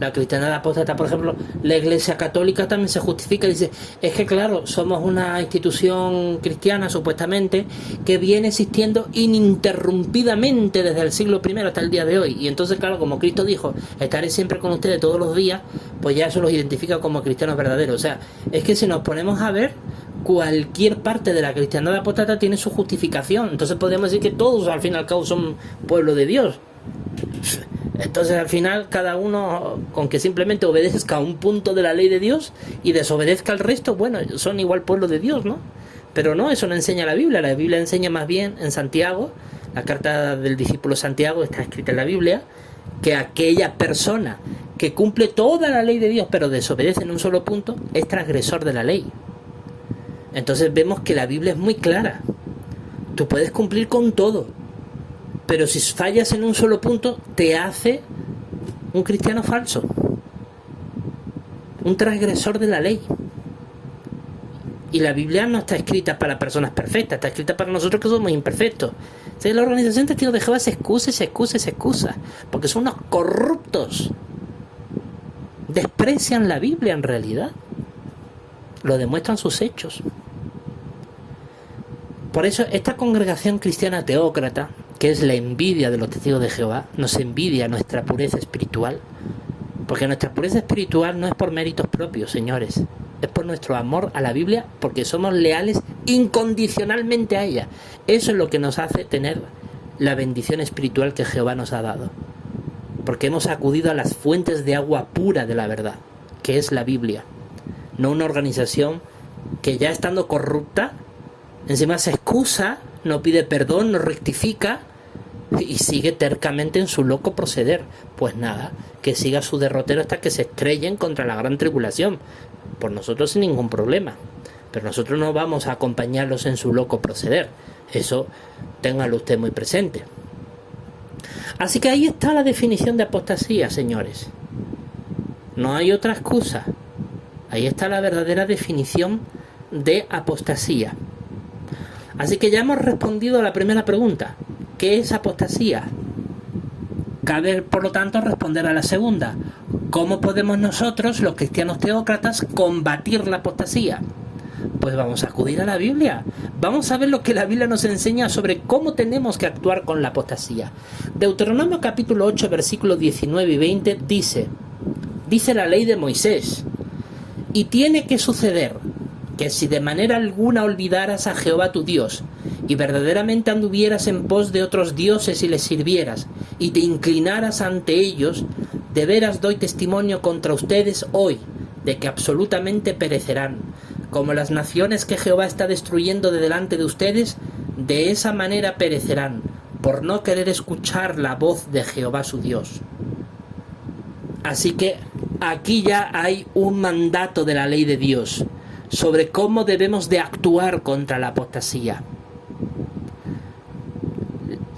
Speaker 1: La cristiandad apóstata, por ejemplo, la Iglesia Católica también se justifica, dice, es que claro, somos una institución cristiana supuestamente que viene existiendo ininterrumpidamente desde el siglo I hasta el día de hoy, y entonces claro, como Cristo dijo, estaré siempre con ustedes todos los días, pues ya eso los identifica como cristianos verdaderos. O sea, es que si nos ponemos a ver, cualquier parte de la cristiandad apóstata tiene su justificación. Entonces podríamos decir que todos al fin y al cabo son pueblo de Dios. Entonces al final cada uno con que simplemente obedezca un punto de la ley de Dios y desobedezca al resto, bueno, son igual pueblo de Dios, ¿no? Pero no, eso no enseña la Biblia enseña más bien en Santiago, la carta del discípulo Santiago está escrita en la Biblia, que aquella persona que cumple toda la ley de Dios pero desobedece en un solo punto es transgresor de la ley. Entonces vemos que la Biblia es muy clara, tú puedes cumplir con todo, pero si fallas en un solo punto, te hace un cristiano falso, un transgresor de la ley. Y la Biblia no está escrita para personas perfectas, está escrita para nosotros que somos imperfectos. Entonces, la organización de testigos de Jehová se excusa, porque son unos corruptos. Desprecian la Biblia en realidad. Lo demuestran sus hechos. Por eso esta congregación cristiana teócrata, que es la envidia de los testigos de Jehová, nos envidia nuestra pureza espiritual, porque nuestra pureza espiritual no es por méritos propios, señores, es por nuestro amor a la Biblia, porque somos leales incondicionalmente a ella. Eso es lo que nos hace tener la bendición espiritual que Jehová nos ha dado, porque hemos acudido a las fuentes de agua pura de la verdad, que es la Biblia, no una organización que ya estando corrupta, encima se excusa, no pide perdón, no rectifica y sigue tercamente en su loco proceder. Pues nada, que siga su derrotero hasta que se estrellen contra la gran tribulación. Por nosotros sin ningún problema. Pero nosotros no vamos a acompañarlos en su loco proceder. Eso téngalo usted muy presente. Así que ahí está la definición de apostasía, señores. No hay otra excusa. Ahí está la verdadera definición de apostasía. Así que ya hemos respondido a la primera pregunta. ¿Qué es apostasía? Cabe, por lo tanto, responder a la segunda. ¿Cómo podemos nosotros, los cristianos teócratas, combatir la apostasía? Pues vamos a acudir a la Biblia. Vamos a ver lo que la Biblia nos enseña sobre cómo tenemos que actuar con la apostasía. Deuteronomio capítulo 8, versículos 19 y 20 dice la ley de Moisés: y tiene que suceder que si de manera alguna olvidaras a Jehová tu Dios, y verdaderamente anduvieras en pos de otros dioses y les sirvieras, y te inclinaras ante ellos, de veras doy testimonio contra ustedes hoy, de que absolutamente perecerán, como las naciones que Jehová está destruyendo de delante de ustedes, de esa manera perecerán, por no querer escuchar la voz de Jehová su Dios. Así que aquí ya hay un mandato de la ley de Dios sobre cómo debemos de actuar contra la apostasía.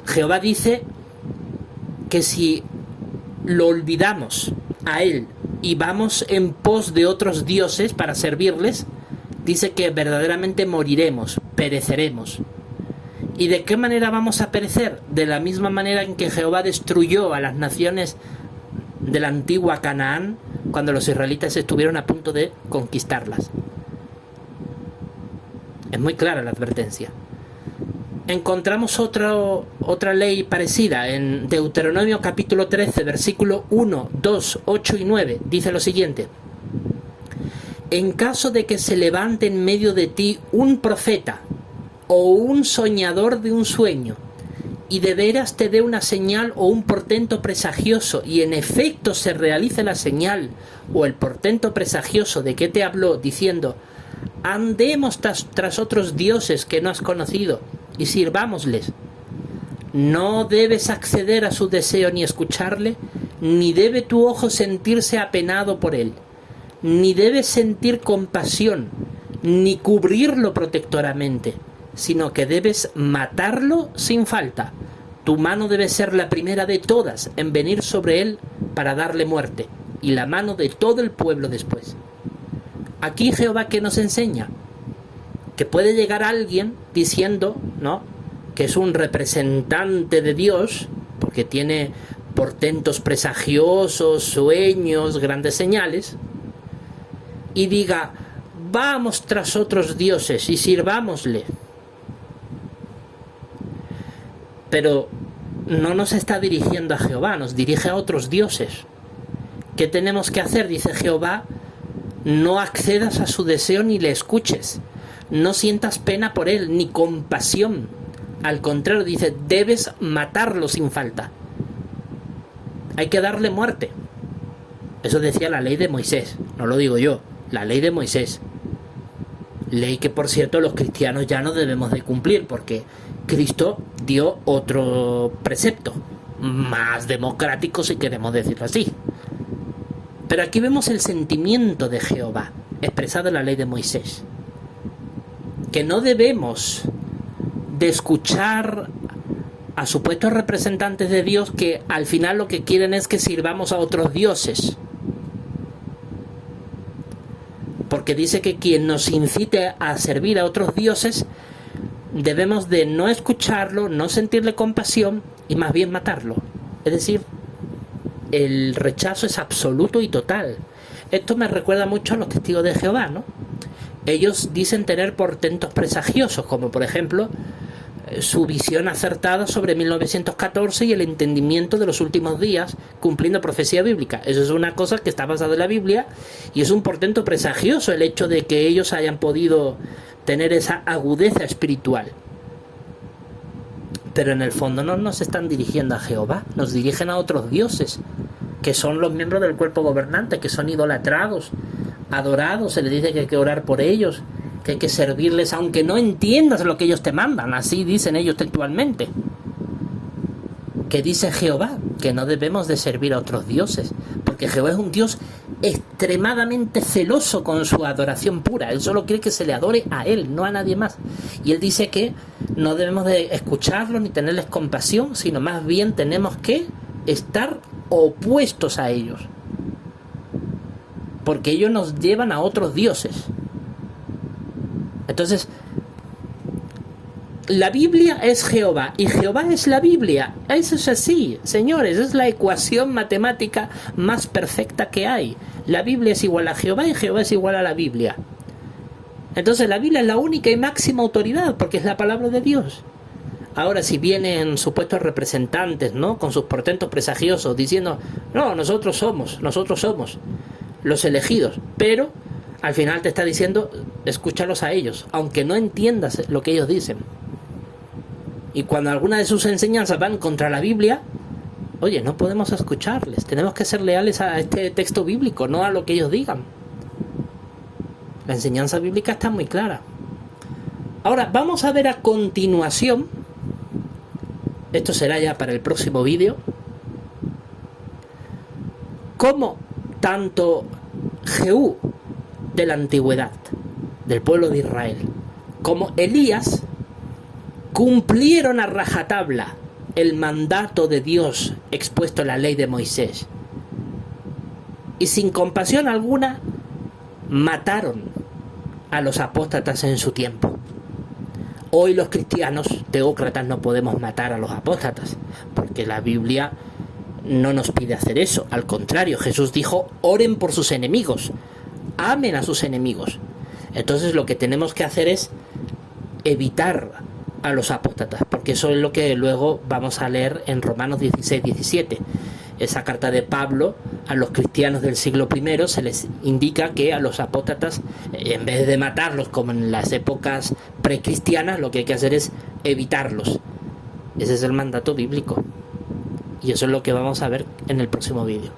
Speaker 1: Jehová dice que si lo olvidamos a Él y vamos en pos de otros dioses para servirles, dice que verdaderamente moriremos, pereceremos. ¿Y de qué manera vamos a perecer? De la misma manera en que Jehová destruyó a las naciones de la antigua Canaán cuando los israelitas estuvieron a punto de conquistarlas. Es muy clara la advertencia. Encontramos otra ley parecida en Deuteronomio capítulo 13, versículo 1, 2, 8 y 9. Dice lo siguiente: en caso de que se levante en medio de ti un profeta o un soñador de un sueño, y de veras te dé una señal o un portento presagioso, y en efecto se realice la señal o el portento presagioso de que te habló, diciendo: andemos tras otros dioses que no has conocido, y sirvámosles. No debes acceder a su deseo ni escucharle, ni debe tu ojo sentirse apenado por él, ni debes sentir compasión, ni cubrirlo protectoramente, sino que debes matarlo sin falta. Tu mano debe ser la primera de todas en venir sobre él para darle muerte, y la mano de todo el pueblo después. Aquí Jehová, ¿qué nos enseña? Que puede llegar alguien diciendo, ¿no?, que es un representante de Dios, porque tiene portentos presagiosos, sueños, grandes señales, y diga: vamos tras otros dioses y sirvámosle. Pero no nos está dirigiendo a Jehová, nos dirige a otros dioses. ¿Qué tenemos que hacer? Dice Jehová: no accedas a su deseo ni le escuches, no sientas pena por él ni compasión. Al contrario, dice, debes matarlo sin falta. Hay que darle muerte. Eso decía la ley de Moisés, no lo digo yo, la ley de Moisés. Ley que, por cierto, los cristianos ya no debemos de cumplir, porque Cristo dio otro precepto, más democrático, si queremos decirlo así. Pero aquí vemos el sentimiento de Jehová, expresado en la ley de Moisés. Que no debemos de escuchar a supuestos representantes de Dios que al final lo que quieren es que sirvamos a otros dioses. porque dice que quien nos incite a servir a otros dioses debemos de no escucharlo, no sentirle compasión y más bien matarlo. Es decir, el rechazo es absoluto y total. Esto me recuerda mucho a los testigos de Jehová, ¿no? Ellos dicen tener portentos presagiosos, como por ejemplo su visión acertada sobre 1914 y el entendimiento de los últimos días cumpliendo profecía bíblica. Eso es una cosa que está basada en la Biblia y es un portento presagioso el hecho de que ellos hayan podido tener esa agudeza espiritual. Pero en el fondo no nos están dirigiendo a Jehová, nos dirigen a otros dioses, que son los miembros del cuerpo gobernante, que son idolatrados, adorados. Se les dice que hay que orar por ellos, que hay que servirles aunque no entiendas lo que ellos te mandan. Así dicen ellos textualmente. Que dice Jehová que no debemos de servir a otros dioses, porque Jehová es un Dios extremadamente celoso con su adoración pura. Él solo quiere que se le adore a Él, no a nadie más. Y Él dice que no debemos de escucharlos ni tenerles compasión, sino más bien tenemos que estar opuestos a ellos, porque ellos nos llevan a otros dioses. Entonces, la Biblia es Jehová y Jehová es la Biblia. Eso es así, señores, es la ecuación matemática más perfecta que hay. La Biblia es igual a Jehová y Jehová es igual a la Biblia. Entonces la Biblia es la única y máxima autoridad porque es la palabra de Dios. Ahora, si vienen supuestos representantes, ¿no?, con sus portentos presagiosos diciendo, no, nosotros somos los elegidos, pero al final te está diciendo, escúchalos a ellos, aunque no entiendas lo que ellos dicen. Y cuando alguna de sus enseñanzas van contra la Biblia, oye, no podemos escucharles, tenemos que ser leales a este texto bíblico, no a lo que ellos digan. La enseñanza bíblica está muy clara. Ahora, vamos a ver a continuación, esto será ya para el próximo vídeo, cómo tanto Jehú de la antigüedad, del pueblo de Israel, como Elías cumplieron a rajatabla el mandato de Dios expuesto en la ley de Moisés y sin compasión alguna mataron a los apóstatas en su tiempo. Hoy los cristianos teócratas no podemos matar a los apóstatas porque la Biblia no nos pide hacer eso. Al contrario, Jesús dijo, oren por sus enemigos, amen a sus enemigos. Entonces lo que tenemos que hacer es evitar a los apóstatas, porque eso es lo que luego vamos a leer en Romanos 16-17. Esa carta de Pablo a los cristianos del siglo I se les indica que a los apóstatas, en vez de matarlos como en las épocas precristianas, lo que hay que hacer es evitarlos. Ese es el mandato bíblico. Y eso es lo que vamos a ver en el próximo vídeo.